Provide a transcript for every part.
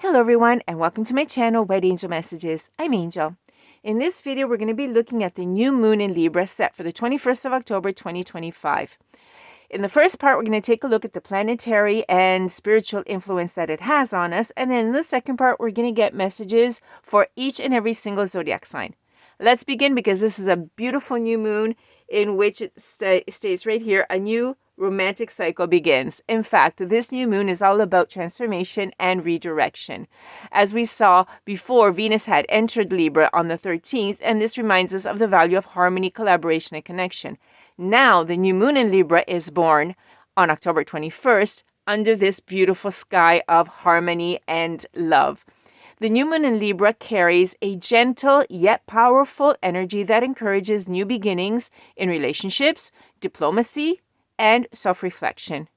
Hello everyone and welcome to my channel, White Angel Messages. I'm Angel. In this video, we're going to be looking at the new moon in Libra set for the 21st of October 2025. In the first part, we're going to take a look at the planetary and spiritual influence that it has on us. And then in the second part, we're going to get messages for each and every single zodiac sign. Let's begin because this is a beautiful new moon in which it states right here, a new romantic cycle begins. In fact, this new moon is all about transformation and redirection. As we saw before, Venus had entered Libra on the 13th, and this reminds us of the value of harmony, collaboration, and connection. Now, the new moon in Libra is born on October 21st under this beautiful sky of harmony and love. The new moon in Libra carries a gentle yet powerful energy that encourages new beginnings in relationships, diplomacy, and self-reflection.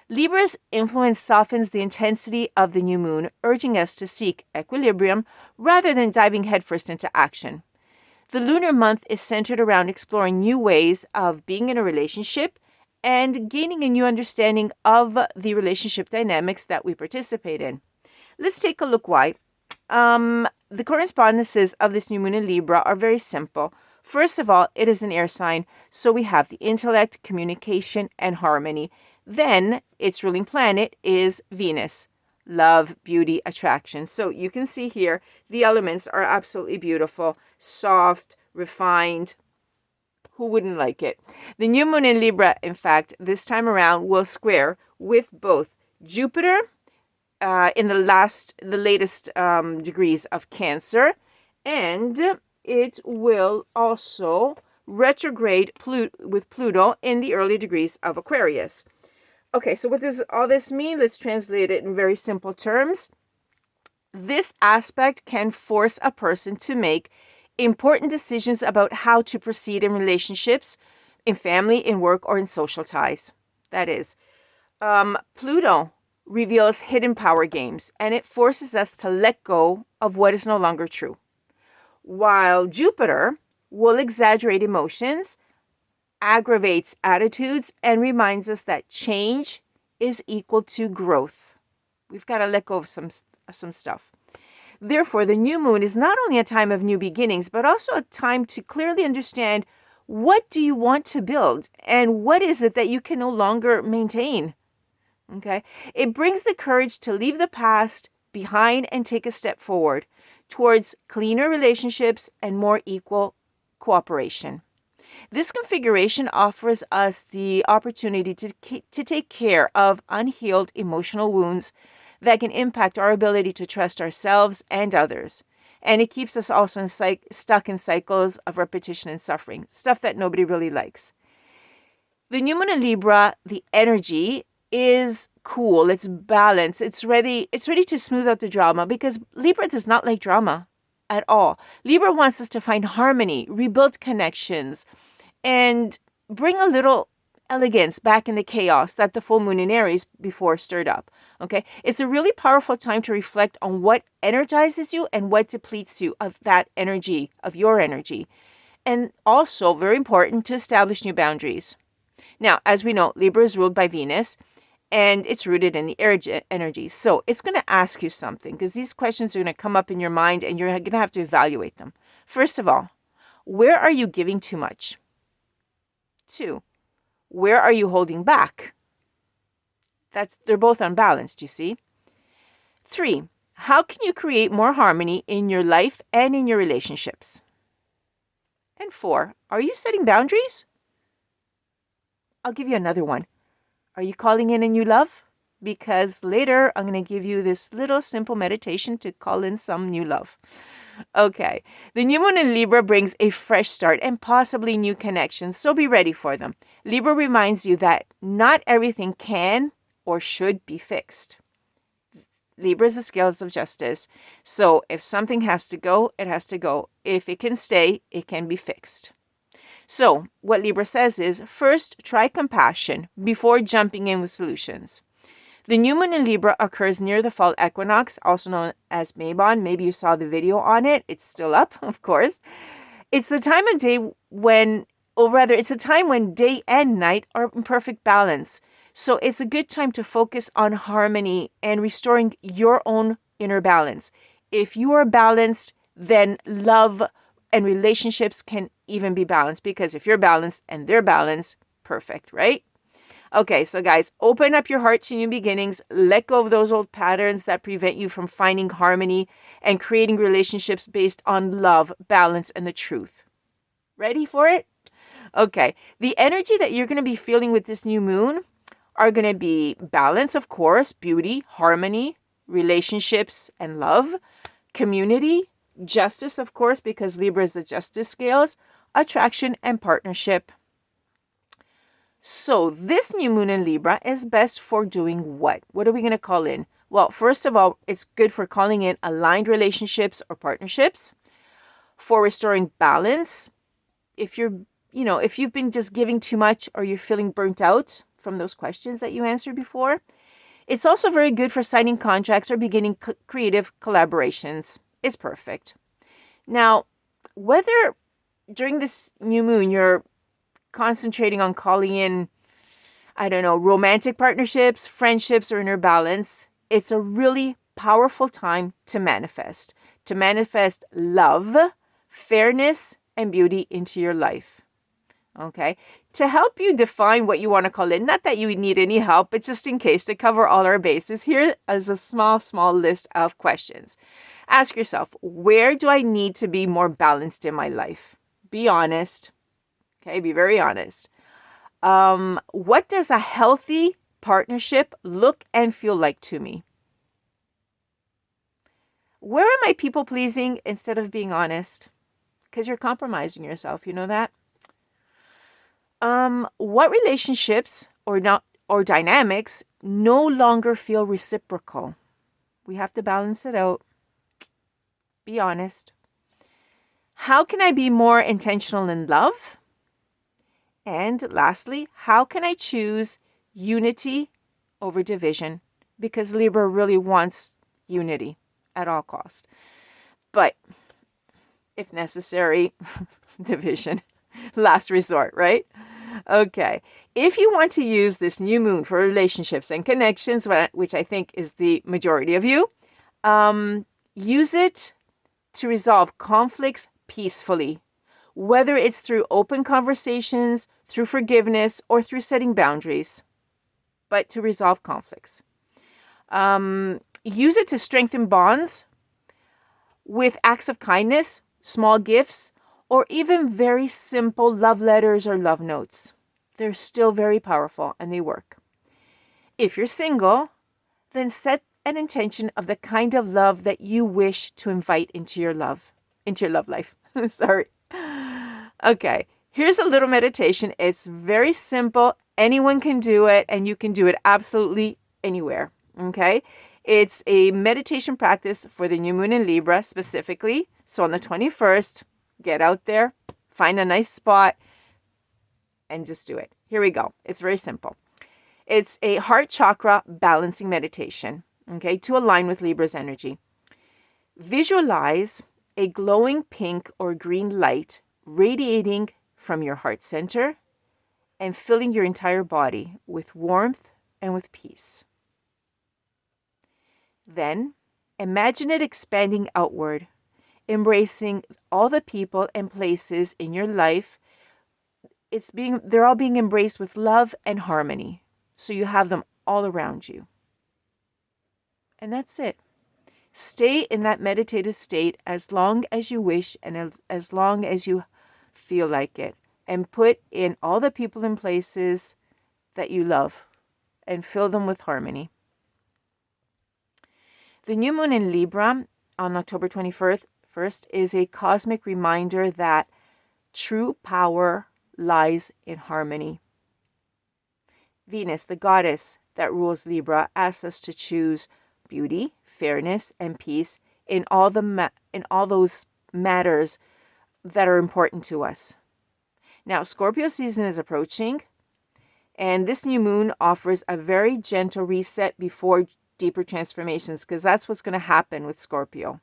Libra's influence softens the intensity of the new moon, urging us to seek equilibrium rather than diving headfirst into action. The lunar month is centered around exploring new ways of being in a relationship and gaining a new understanding of the relationship dynamics that we participate in. Let's take a look why. The correspondences of this new moon in Libra are very simple. First of all, it is an air sign, so we have the intellect, communication, and harmony. Then, its ruling planet is Venus, love, beauty, attraction. So you can see here, the elements are absolutely beautiful, soft, refined. Who wouldn't like it? The new moon in Libra, in fact, this time around will square with both Jupiter in the latest degrees of Cancer, and it will also retrograde with Pluto in the early degrees of Aquarius. Okay, so what does all this mean? Let's translate it in very simple terms. This aspect can force a person to make important decisions about how to proceed in relationships, in family, in work, or in social ties. That is, Pluto reveals hidden power games, and it forces us to let go of what is no longer true. While Jupiter will exaggerate emotions, aggravates attitudes, and reminds us that change is equal to growth. We've got to let go of some stuff. Therefore, the new moon is not only a time of new beginnings, but also a time to clearly understand what do you want to build and what is it that you can no longer maintain. Okay, it brings the courage to leave the past behind and take a step forward towards cleaner relationships and more equal cooperation. This configuration offers us the opportunity to take care of unhealed emotional wounds that can impact our ability to trust ourselves and others. And it keeps us also stuck in cycles of repetition and suffering, stuff that nobody really likes. The new moon in Libra, the energy is cool, it's balanced, it's ready to smooth out the drama, because Libra does not like drama at all. Libra wants us to find harmony, rebuild connections, and bring a little elegance back in the chaos that the full moon in Aries before stirred up. Okay, it's a really powerful time to reflect on what energizes you and what depletes you of that energy, of your energy. And also, very important, to establish new boundaries. Now, as we know, Libra is ruled by Venus, and it's rooted in the air energy. So it's going to ask you something, because these questions are going to come up in your mind and you're going to have to evaluate them. First of all, where are you giving too much? 2, where are you holding back? They're both unbalanced, you see. 3, how can you create more harmony in your life and in your relationships? And 4, are you setting boundaries? I'll give you another one. Are you calling in a new love? Because later I'm going to give you this little simple meditation to call in some new love. Okay, the new moon in Libra brings a fresh start and possibly new connections, so be ready for them. Libra reminds you that not everything can or should be fixed. Libra is the scales of justice, so if something has to go, it has to go. If it can stay, it can be fixed. So, what Libra says is, first, try compassion before jumping in with solutions. The new moon in Libra occurs near the fall equinox, also known as Mabon. Maybe you saw the video on it. It's still up, of course. It's the time of day it's a time when day and night are in perfect balance. So it's a good time to focus on harmony and restoring your own inner balance. If you are balanced, then love and relationships can even be balanced, because if you're balanced and they're balanced, perfect, right? Okay, so guys, open up your heart to new beginnings. Let go of those old patterns that prevent you from finding harmony and creating relationships based on love, balance, and the truth. Ready for it? Okay, the energy that you're going to be feeling with this new moon are going to be balance, of course, beauty, harmony, relationships and love, community, justice, of course, because Libra is the justice scales, attraction, and partnership. So this new moon in Libra is best for doing what? What are we going to call in? Well, first of all, it's good for calling in aligned relationships or partnerships, for restoring balance. If if you've been just giving too much or you're feeling burnt out from those questions that you answered before. It's also very good for signing contracts or beginning creative collaborations. It's perfect. Now, whether during this new moon you're concentrating on calling in, I don't know, romantic partnerships, friendships, or inner balance, it's a really powerful time to manifest love, fairness, and beauty into your life. Okay, to help you define what you want to call in, not that you need any help, but just in case to cover all our bases, here is a small list of questions. Ask yourself, where do I need to be more balanced in my life? Be honest. Okay, be very honest. What does a healthy partnership look and feel like to me? Where am I people pleasing instead of being honest? Because you're compromising yourself, you know that? What relationships or dynamics no longer feel reciprocal? We have to balance it out. Be honest. How can I be more intentional in love? And lastly, how can I choose unity over division? Because Libra really wants unity at all costs. But if necessary, division. Last resort, right? Okay. If you want to use this new moon for relationships and connections, which I think is the majority of you, use it to resolve conflicts peacefully, whether it's through open conversations, through forgiveness, or through setting boundaries, but to resolve conflicts. Use it to strengthen bonds with acts of kindness, small gifts, or even very simple love letters or love notes. They're still very powerful and they work. If you're single, then set an intention of the kind of love that you wish to invite into your love life. Sorry. Okay, here's a little meditation. It's very simple. Anyone can do it, and you can do it absolutely anywhere. Okay? It's a meditation practice for the new moon in Libra specifically. So on the 21st, get out there, find a nice spot, and just do it. Here we go. It's very simple. It's a heart chakra balancing meditation, okay, to align with Libra's energy. Visualize a glowing pink or green light radiating from your heart center and filling your entire body with warmth and with peace. Then, imagine it expanding outward, embracing all the people and places in your life. They're all being embraced with love and harmony. So you have them all around you. And that's it. Stay in that meditative state as long as you wish and as long as you feel like it. And put in all the people and places that you love and fill them with harmony. The new moon in Libra on October 21st is a cosmic reminder that true power lies in harmony. Venus, the goddess that rules Libra, asks us to choose beauty, fairness, and peace in all those matters that are important to us. Now, Scorpio season is approaching, and this new moon offers a very gentle reset before deeper transformations, because that's what's going to happen with Scorpio.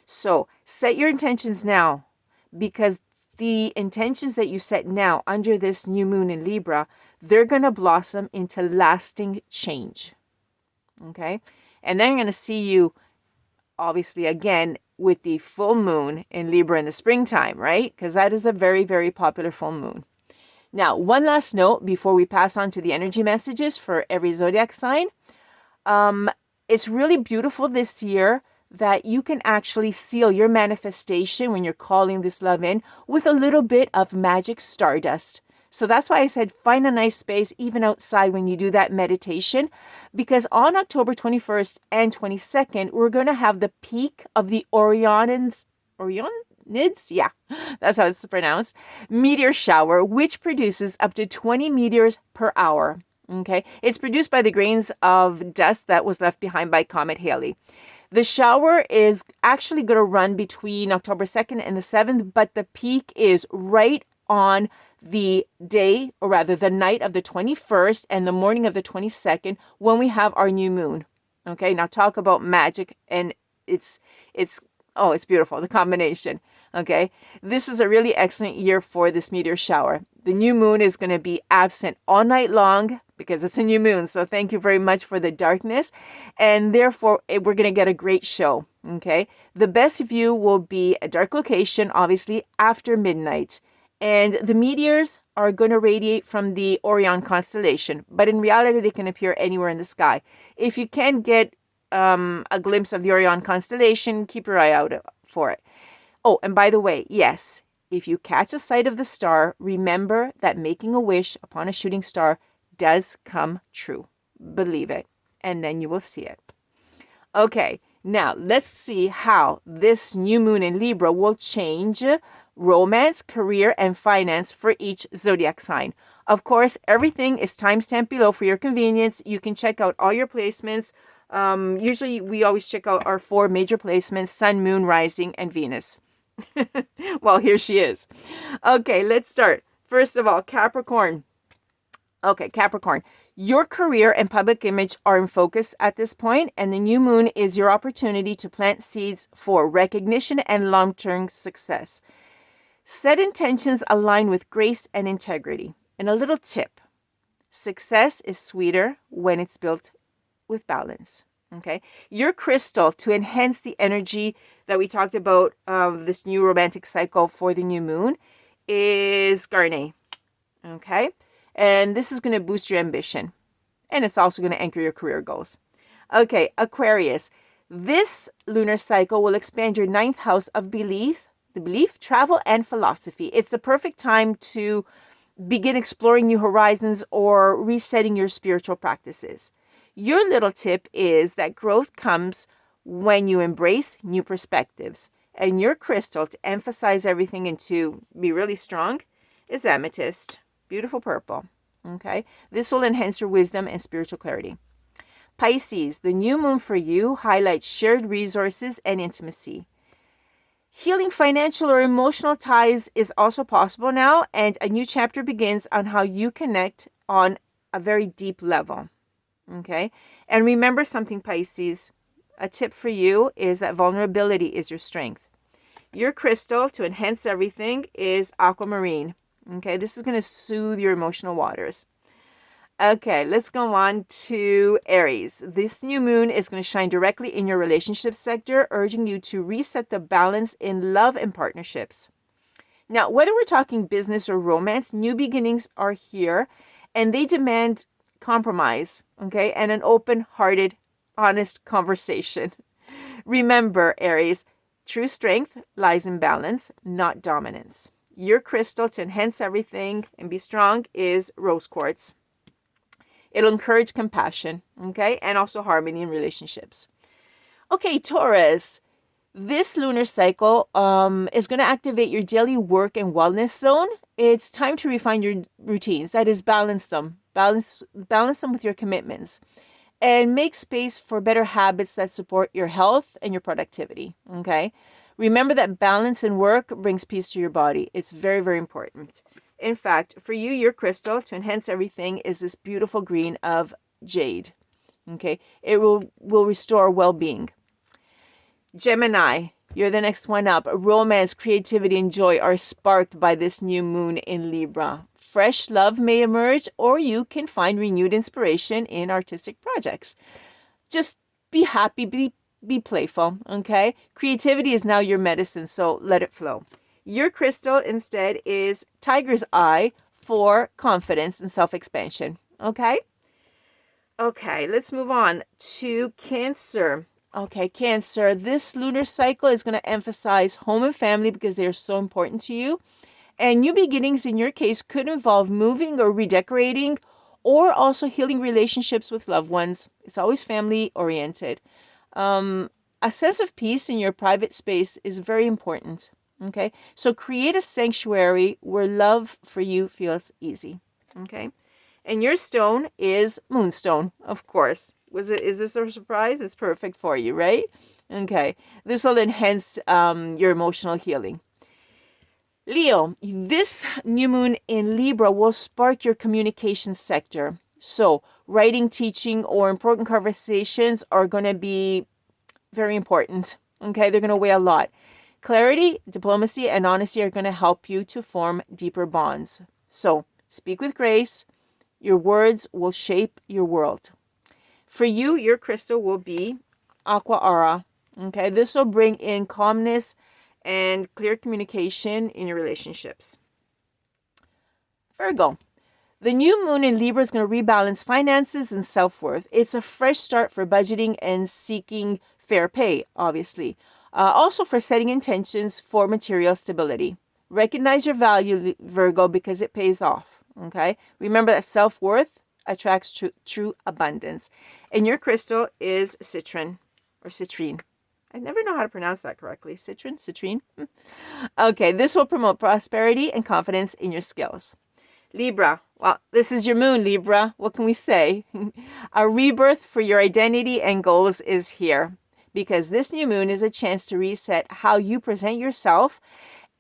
So set your intentions now, because the intentions that you set now under this new moon in Libra, they're going to blossom into lasting change. Okay? And then you're going to see you obviously, again, with the full moon in Libra in the springtime, right? Because that is a very, very popular full moon. Now, one last note before we pass on to the energy messages for every zodiac sign. It's really beautiful this year that you can actually seal your manifestation when you're calling this love in with a little bit of magic stardust. So that's why I said find a nice space even outside when you do that meditation, because on October 21st and 22nd, we're going to have the peak of the Orionids, yeah, that's how it's pronounced, meteor shower, which produces up to 20 meteors per hour. Okay, it's produced by the grains of dust that was left behind by Comet Halley. The shower is actually going to run between October 2nd and the 7th, but the peak is right on the day, or rather the night of the 21st and the morning of the 22nd, when we have our new moon. Okay, now talk about magic, and it's beautiful, the combination. Okay, this is a really excellent year for this meteor shower. The new moon is going to be absent all night long because it's a new moon. So thank you very much for the darkness. And therefore, we're going to get a great show. Okay, the best view will be a dark location, obviously, after midnight. And the meteors are going to radiate from the Orion constellation. But in reality, they can appear anywhere in the sky. If you can get a glimpse of the Orion constellation, keep your eye out for it. Oh, and by the way, yes, if you catch a sight of the star, remember that making a wish upon a shooting star does come true. Believe it, and then you will see it. Okay, now let's see how this new moon in Libra will change romance, career, and finance for each zodiac sign. Of course, everything is timestamped below for your convenience. You can check out all your placements. Usually, we always check out our 4 major placements: Sun, Moon, Rising, and Venus. Well, here she is. Okay, let's start. First of all, Capricorn. Okay, Capricorn. Your career and public image are in focus at this point, and the new moon is your opportunity to plant seeds for recognition and long-term success. Set intentions align with grace and integrity. And a little tip: success is sweeter when it's built with balance. Okay, your crystal to enhance the energy that we talked about of this new romantic cycle for the new moon is Garnet. Okay, and this is going to boost your ambition, and it's also going to anchor your career goals. Okay, Aquarius. This lunar cycle will expand your 9th house of belief, travel, and philosophy. It's the perfect time to begin exploring new horizons or resetting your spiritual practices. Your little tip is that growth comes when you embrace new perspectives. And your crystal to emphasize everything and to be really strong is amethyst. Beautiful purple. Okay, this will enhance your wisdom and spiritual clarity. Pisces, the new moon for you highlights shared resources and intimacy. Healing financial or emotional ties is also possible now, and a new chapter begins on how you connect on a very deep level. Okay, and remember something, Pisces. A tip for you is that vulnerability is your strength. Your crystal to enhance everything is aquamarine. Okay, this is going to soothe your emotional waters. Okay, let's go on to Aries. This new moon is going to shine directly in your relationship sector, urging you to reset the balance in love and partnerships. Now, whether we're talking business or romance, new beginnings are here, and they demand compromise, okay, and an open-hearted, honest conversation. Remember, Aries, true strength lies in balance, not dominance. Your crystal to enhance everything and be strong is rose quartz. It'll encourage compassion, okay, and also harmony in relationships. Okay, Taurus, this lunar cycle is going to activate your daily work and wellness zone. It's time to refine your routines. That is, balance them. Balance them with your commitments. And make space for better habits that support your health and your productivity, okay? Remember that balance in work brings peace to your body. It's very, very important. In fact, for you, your crystal to enhance everything is this beautiful green of jade, okay? It will restore well-being. Gemini, you're the next one up. Romance, creativity, and joy are sparked by this new moon in Libra. Fresh love may emerge, or you can find renewed inspiration in artistic projects. Just be happy, be be playful, okay? Creativity is now your medicine, so let it flow. Your crystal instead is Tiger's Eye for confidence and self-expansion, okay? Okay, let's move on to Cancer. Okay, Cancer, this lunar cycle is going to emphasize home and family because they are so important to you. And new beginnings in your case could involve moving or redecorating or also healing relationships with loved ones. It's always family oriented. A sense of peace in your private space is very important. Okay, so create a sanctuary where love for you feels easy. Okay, and your stone is Moonstone, of course. Is this a surprise? It's perfect for you, right? Okay, this will enhance your emotional healing. Leo, this new moon in Libra will spark your communication sector. So writing, teaching, or important conversations are going to be very important. Okay, they're going to weigh a lot. Clarity, diplomacy, and honesty are going to help you to form deeper bonds. So speak with grace. Your words will shape your world. For you, your crystal will be Aqua Aura. Okay, this will bring in calmness and clear communication in your relationships. Virgo, the new moon in Libra is going to rebalance finances and self-worth. It's a fresh start for budgeting and seeking fair pay, obviously. Also for setting intentions for material stability. Recognize your value, Virgo, because it pays off. Okay? Remember that self-worth attracts true abundance. And your crystal is citrine or citrine. I never know how to pronounce that correctly. Citrine? Okay, this will promote prosperity and confidence in your skills. Libra, well, this is your moon, Libra. What can we say? A rebirth for your identity and goals is here because this new moon is a chance to reset how you present yourself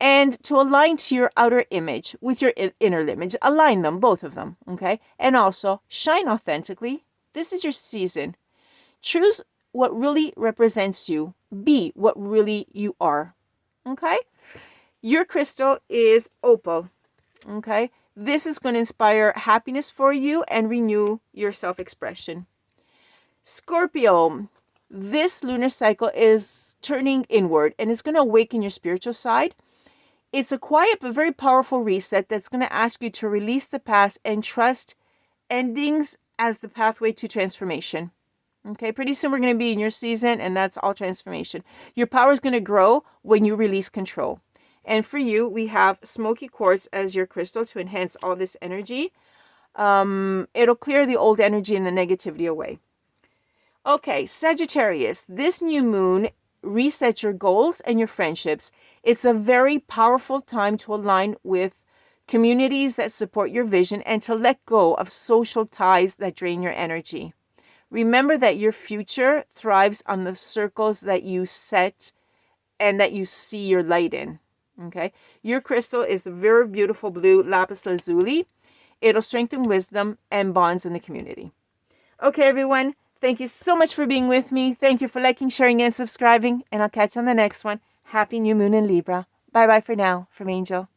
and to align to your outer image with your inner image. Align them, both of them, okay? And also shine authentically. This is your season. Choose what really represents you. Be what really you are. Okay? Your crystal is opal. Okay? This is going to inspire happiness for you and renew your self-expression. Scorpio, this lunar cycle is turning inward and it's going to awaken your spiritual side. It's a quiet but very powerful reset that's going to ask you to release the past and trust endings as the pathway to transformation. Okay, pretty soon we're going to be in your season, and that's all transformation. Your power is going to grow when you release control. And for you, we have smoky quartz as your crystal to enhance all this energy. It'll clear the old energy and the negativity away. Okay, Sagittarius, this new moon resets your goals and your friendships. It's a very powerful time to align with communities that support your vision and to let go of social ties that drain your energy. Remember that your future thrives on the circles that you set and that you see your light in. Okay? Your crystal is a very beautiful blue lapis lazuli. It'll strengthen wisdom and bonds in the community. Okay, everyone. Thank you so much for being with me. Thank you for liking, sharing, and subscribing. And I'll catch you on the next one. Happy new moon in Libra. Bye-bye for now from Angel.